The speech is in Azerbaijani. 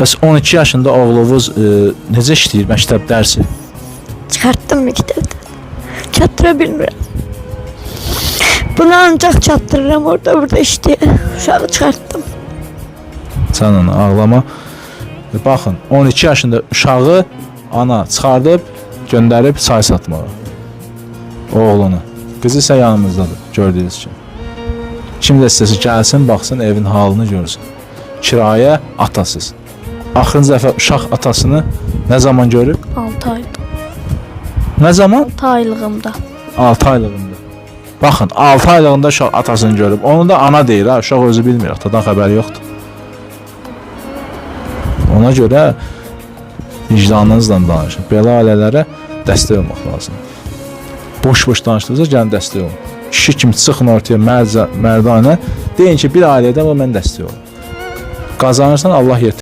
Bəs 12 yaşında oğlunuz necə işləyir məktəb dərsi? Çıxartdım məktəbdən. Çatdıra bilmirəm. Bunu ancaq çatdırıram orada işləyir. Uşağı çıxartdım. Sən onu ağlama. Baxın, 12 yaşında uşağı ana çıxardıb göndərib çay satmağa. Oğlunu. Qızı isə yanımızdadır, gördüyünüz kimi. Kim də istəsə gəlsin, baxsın, evin halını görsün. Kirayə atasız. Axırıncı dəfə uşaq atasını nə zaman görüb? 6 ayda. Nə zaman? 6 aylığımda. 6 aylığında. Baxın, 6 aylığında uşaq atasını görüb. Onu da ana deyir, ha, uşaq özü bilmir, atadan xəbəri yoxdur. Ona görə vicdanınızla danışın. Belə ailələrə dəstək olmaq lazımdır. Boş-boş danışdığınızda gəlin dəstək olun. Kişi kimi çıxın ortaya mərdanə, deyin ki, bir ailədə mən dəstək olun. Qazanırsan Allah yetir.